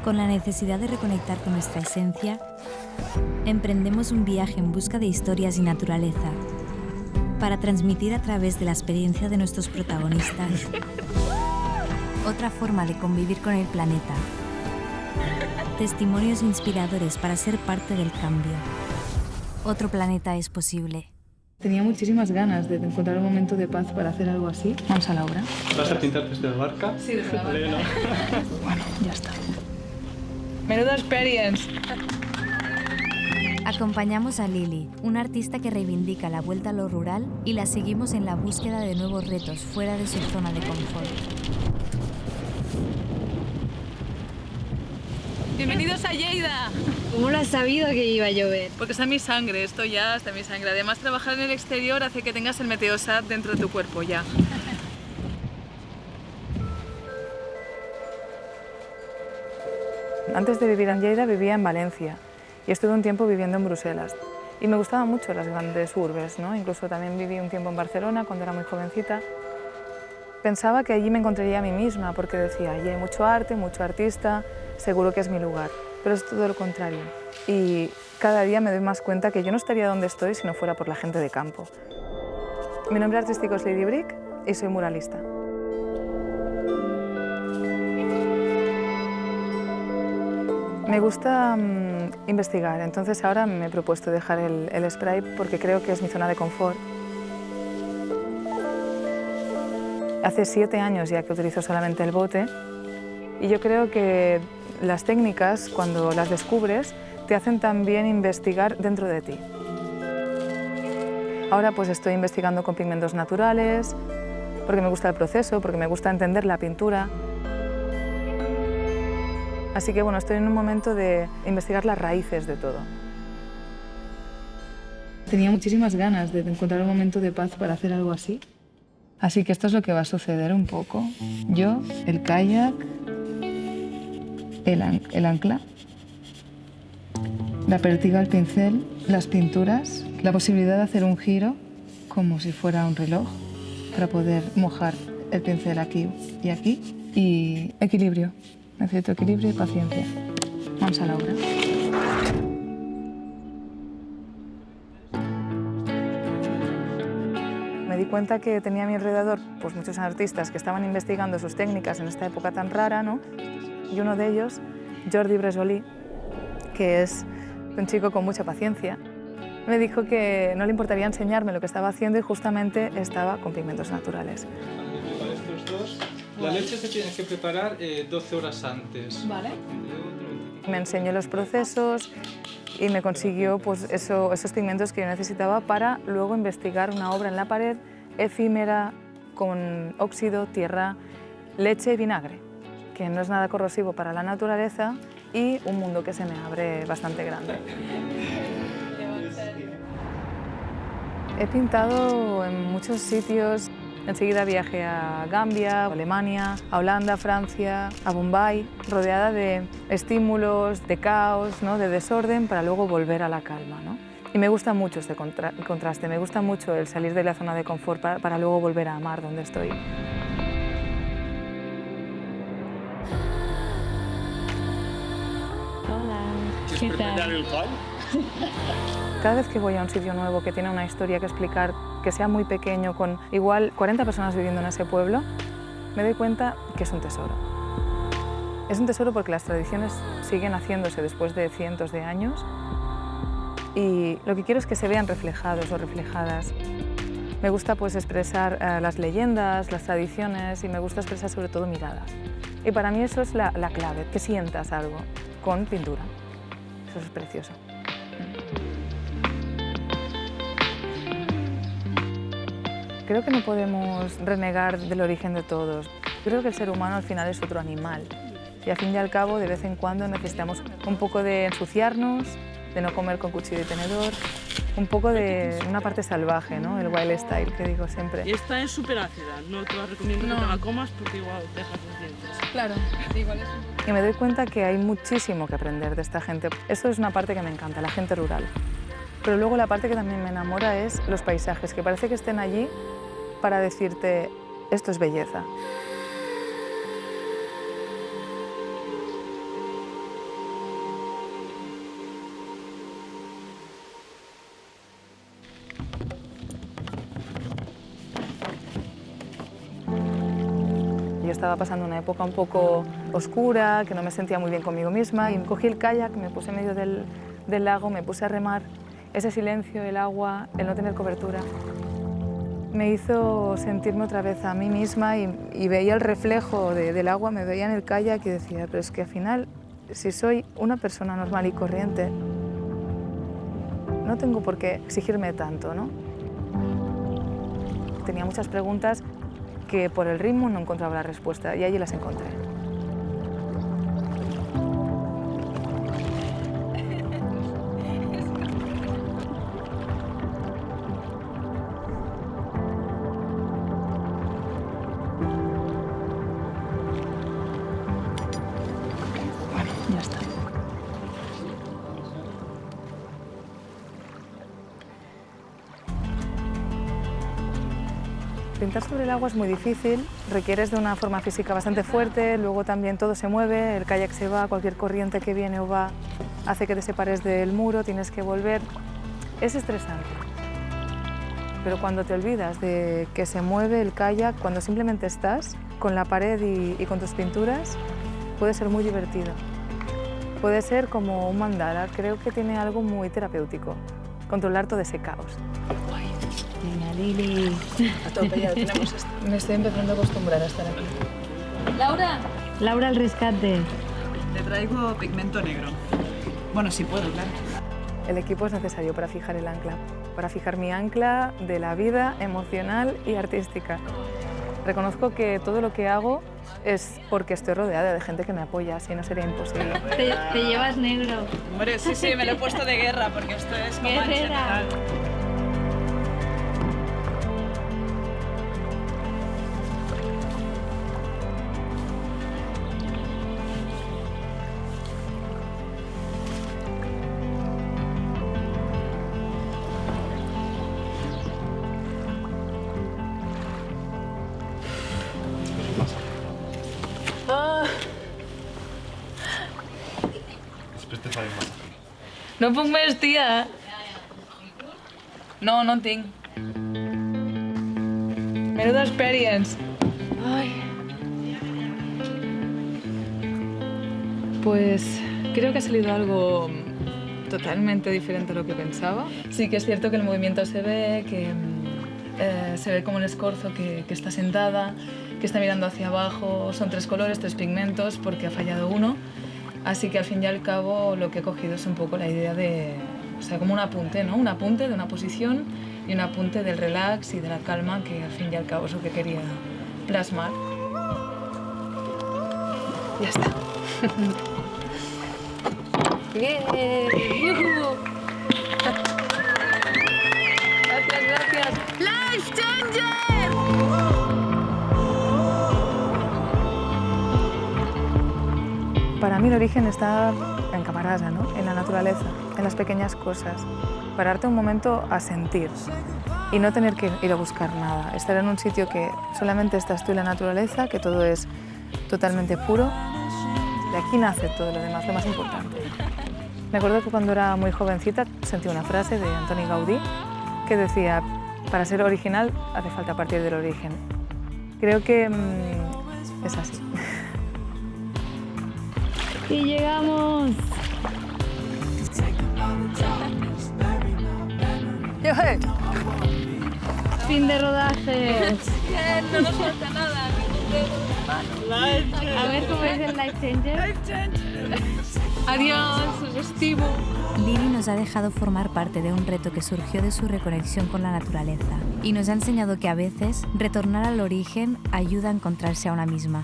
Con la necesidad de reconectar con nuestra esencia, emprendemos un viaje en busca de historias y naturaleza para transmitir a través de la experiencia de nuestros protagonistas otra forma de convivir con el planeta. Testimonios inspiradores para ser parte del cambio. Otro planeta es posible. Tenía muchísimas ganas de encontrar un momento de paz para hacer algo así. Vamos a la obra. ¿Vas a pintar desde la barca? Sí, desde la barca. Bueno, Ya está. Menuda experience. Acompañamos a Lili, una artista que reivindica la vuelta a lo rural, y la seguimos en la búsqueda de nuevos retos fuera de su zona de confort. Bienvenidos a Lleida. ¿Cómo lo has sabido que iba a llover? Porque está en mi sangre, esto ya está en mi sangre. Además, trabajar en el exterior hace que tengas el Meteosat dentro de tu cuerpo ya. Antes de vivir en Lleida vivía en Valencia y estuve un tiempo viviendo en Bruselas. Y me gustaban mucho las grandes urbes, ¿no? Incluso también viví un tiempo en Barcelona cuando era muy jovencita. Pensaba que allí me encontraría a mí misma porque decía, allí hay mucho arte, mucho artista, seguro que es mi lugar. Pero es todo lo contrario. Y cada día me doy más cuenta que yo no estaría donde estoy si no fuera por la gente de campo. Mi nombre artístico es Lady Brick y soy muralista. Me gusta investigar, entonces ahora me he propuesto dejar el spray porque creo que es mi zona de confort. Hace 7 años ya que utilizo solamente el bote y yo creo que las técnicas, cuando las descubres, te hacen también investigar dentro de ti. Ahora pues estoy investigando con pigmentos naturales, porque me gusta el proceso, porque me gusta entender la pintura. Así que bueno, estoy en un momento de investigar las raíces de todo. Tenía muchísimas ganas de encontrar un momento de paz para hacer algo así. Así que esto es lo que va a suceder un poco. Yo, el kayak, el ancla, la pértiga al pincel, las pinturas, la posibilidad de hacer un giro como si fuera un reloj para poder mojar el pincel aquí y aquí. Y equilibrio. Necesito equilibrio y paciencia. Vamos a la obra. Me di cuenta que tenía a mi alrededor pues, muchos artistas que estaban investigando sus técnicas en esta época tan rara, ¿no? Y uno de ellos, Jordi Bressolí, que es un chico con mucha paciencia, me dijo que no le importaría enseñarme lo que estaba haciendo y justamente estaba con pigmentos naturales. para estos dos, la leche se tiene que preparar 12 horas antes. Vale. Me enseñó los procesos y me consiguió pues, esos pigmentos que yo necesitaba para luego investigar una obra en la pared efímera con óxido, tierra, leche y vinagre, que no es nada corrosivo para la naturaleza y un mundo que se me abre bastante grande. He pintado en muchos sitios. Enseguida viajé a Gambia, a Alemania, a Holanda, a Francia, a Bombay, rodeada de estímulos, de caos, ¿no? De desorden, para luego volver a la calma, ¿no? Y me gusta mucho este contraste, me gusta mucho el salir de la zona de confort para luego volver a amar donde estoy. ¿Qué tal? Cada vez que voy a un sitio nuevo que tiene una historia que explicar, que sea muy pequeño, con igual 40 personas viviendo en ese pueblo, me doy cuenta que es un tesoro. Es un tesoro porque las tradiciones siguen haciéndose después de cientos de años y lo que quiero es que se vean reflejados o reflejadas. Me gusta pues, expresar las leyendas, las tradiciones y me gusta expresar sobre todo miradas. Y para mí eso es la clave, que sientas algo con pintura. Eso es precioso. Creo que no podemos renegar del origen de todos. Creo que el ser humano al final es otro animal. Y al fin y al cabo, de vez en cuando necesitamos un poco de ensuciarnos, de no comer con cuchillo y tenedor, un poco de una parte salvaje, ¿no? El wild style que digo siempre. Y esta es súper ácida, no te la recomiendo que te la comas porque igual dejas los dientes. Claro, igual es un... Y me doy cuenta que hay muchísimo que aprender de esta gente. Esto es una parte que me encanta, la gente rural. Pero luego la parte que también me enamora es los paisajes, que parece que estén allí para decirte, esto es belleza. estaba pasando una época un poco oscura, que no me sentía muy bien conmigo misma y cogí el kayak, me puse en medio del lago, me puse a remar. Ese silencio, el agua, el no tener cobertura, me hizo sentirme otra vez a mí misma y veía el reflejo del agua, me veía en el kayak y decía, pero es que al final, si soy una persona normal y corriente, no tengo por qué exigirme tanto, ¿no? Tenía muchas preguntas que por el ritmo no encontraba la respuesta y allí las encontré. Bueno, ya está. Pintar sobre el agua es muy difícil, requieres de una forma física bastante fuerte, luego también todo se mueve, el kayak se va, cualquier corriente que viene o va hace que te separes del muro, tienes que volver. Es estresante, pero cuando te olvidas de que se mueve el kayak, cuando simplemente estás con la pared y con tus pinturas, puede ser muy divertido. Puede ser como un mandala, creo que tiene algo muy terapéutico, controlar todo ese caos. Venga, Lili. A tope, ya tenemos esto. Me estoy empezando a acostumbrar a estar aquí. ¡Laura! Laura al rescate. Te traigo pigmento negro. Bueno, si puedo, claro. El equipo es necesario para fijar el ancla, para fijar mi ancla de la vida emocional y artística. Reconozco que todo lo que hago es porque estoy rodeada de gente que me apoya, si no sería imposible. Te llevas negro. Hombre, sí, me lo he puesto de guerra porque esto es como en Guerrera. general. No puc més, tia. No tinc. Menuda experience. Ay. Pues creo que ha salido algo totalmente diferente a lo que pensaba. Sí que es cierto que el movimiento se ve, que se ve como el escorzo que está sentada, que está mirando hacia abajo. Son 3 colores, 3 pigmentos, porque ha fallado uno. Así que al fin y al cabo lo que he cogido es un poco la idea de, o sea, como un apunte, ¿no? Un apunte de una posición y un apunte del relax y de la calma, que al fin y al cabo es lo que quería plasmar. Ya está. ¡Bien! Gracias. ¡Life changer! Para mí el origen está en Camarasa, ¿no? En la naturaleza, en las pequeñas cosas. Pararte un momento a sentir y no tener que ir a buscar nada. Estar en un sitio que solamente estás tú y la naturaleza, que todo es totalmente puro. De aquí nace todo lo demás, lo más importante. Me acuerdo que cuando era muy jovencita sentí una frase de Antoni Gaudí que decía, para ser original hace falta partir del origen. Creo que es así. Y llegamos. Fin de rodaje. No nos falta nada. A ver cómo es el Life Changer. Adiós, os estimo. Lili nos ha dejado formar parte de un reto que surgió de su reconexión con la naturaleza y nos ha enseñado que a veces retornar al origen ayuda a encontrarse a una misma.